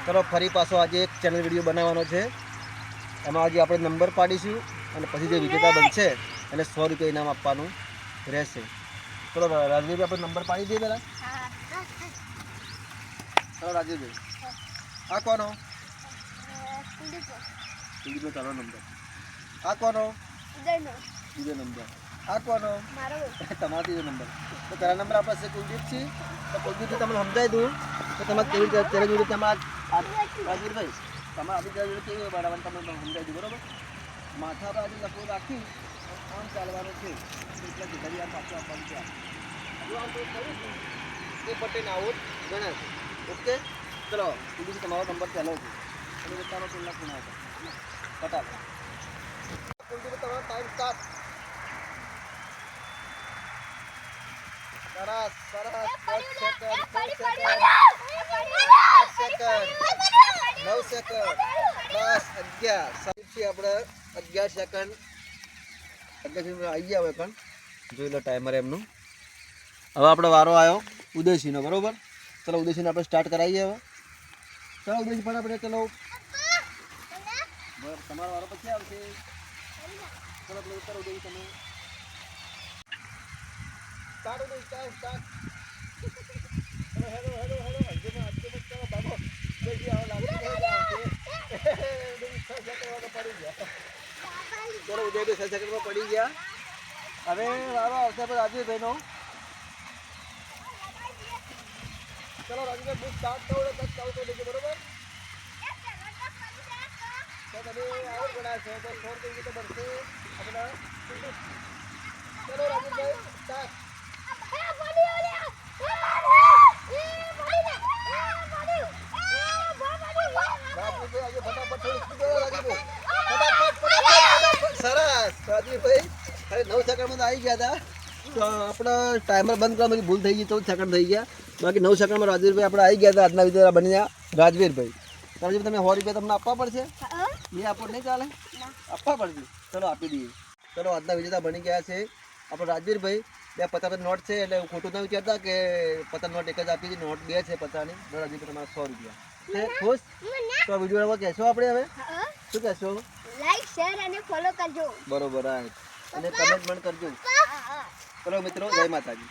ચલો ફરી પાછો આજે એક ચેનલ વિડીયો બનાવવાનો છે. એમાં આજે આપણે નંબર પાડીશું અને પછી જે વિજેતા બનશે એને 100 રૂપિયા ઇનામ આપવાનું રહેશે. ચલો રાજવીભાઈ આપણે નંબર પાડી દઈએ પહેલાં. ચલો રાજવીભાઈ, આ કોનો? કુલદીપનો તારો નંબર. આ કોનો? બીજો નંબર. આ કોનો? તમારો ત્રીજો નંબર. તો તારા નંબર આપણે છે કુલદીપથી. તો કુલદીપથી તમને સમજાવી દઉં તો તમારે કેવી રીતે તેની જોડે તમારે રાજવીરભાઈ તમારે આપણી જોડે કેવી બરાબર તમને સમજાવી દઉં. બરાબર, માથા પર આજે લખો રાખી આમ ચાલવાનું છે. એટલે ઘડી આમ પાછું આપવાનું છે. જો આમ કોઈ કરીશું એ પટેલ આઉટ ગણાશે. ઓકે, ચલો કુલદીપ તમારો નંબર પહેલો છે અને બતાવો પહેલાં કોણ આવતા પટાલ. કુલદીપ તમારો ટાઈમ સ્ટાર્ટ. સરસ સરસ. 10 સેકન્ડ, 6 સેકન્ડ, 8 સેકન્ડ, 9 સેકન્ડ, 10, 11. સાચી આપણે 11 સેકન્ડ 11 આવી ગયા. હવે પણ જોઈ લો ટાઈમર એમનું. હવે આપણો વારો આવ્યો ઉદયસિંહનો. બરોબર, ચલો ઉદયસિંહને આપણે સ્ટાર્ટ કરાવીએ. હવે ચલો ઉદયસિંહ પણ આપણે ચલો તમારો વારો પછી આવશે. ચલો આપણે ઉતરો ઉદયસિંહ તમે સ્ટાર્ટ. ઉદય સ્ટાર્ટ. હેલો હેલો હેલો હજુ ચલો ભાગો. ઉદયસિંહ આવો લાગી આવશે. ઉદયસિંહ 6 સેકન્ડ પડી ગયા. ચલો ઉદયસિંહ 6 સેકન્ડમાં પડી ગયા. હવે વારો આવશે આપણે રાજવીરભાઈનો. ચલો રાજવીરભાઈ બુક સ્ટાર્ટ કરો. 10 ચાલુ કરી દેજો. બરોબર, તો તમે આવો ગણાશે તો 100 કઈ રીતે બનશે આપણા. ચલો રાજવીરભાઈ સ્ટાર્ટ. સરસ રાજવીરભાઈ, હવે 9 સેકન્ડમાં તો આવી ગયા હતા. તો આપણે ટાઈમર બંધ કરવાની ભૂલ થઈ ગઈ. 14 સેકન્ડ થઈ ગયા. બાકી 9 સેકન્ડમાં રાજવીરભાઈ આપણે આવી ગયા હતા. આજના વિદ્યાર્થી બન્યા રાજવીરભાઈ. રાજવીરભાઈ તમે 100 રૂપિયા તમને આપવા પડશે. નહીં આપો નહીં ચાલે, આપવા પડશે. ચલો આપી દઈએ. ચલો આજના વિજેતા બની ગયા છે આપણો રાજવીરભાઈ. 2 50 નોટ છે એટલે હું ખોટું ન વિચારતા કે 50 નોટ એક જ આપી હતી. નોટ 2 છે 50ની. રાજવીરભાઈ તમારા 100 રૂપિયા છે. ખુશ? તો વિડીયો કહેશો આપણે હવે શું કહેશો? લાઈક શેર અને ફોલો કરજો. બરોબર, અને કમેન્ટ પણ કરજો. ચલો મિત્રો, જય માતાજી.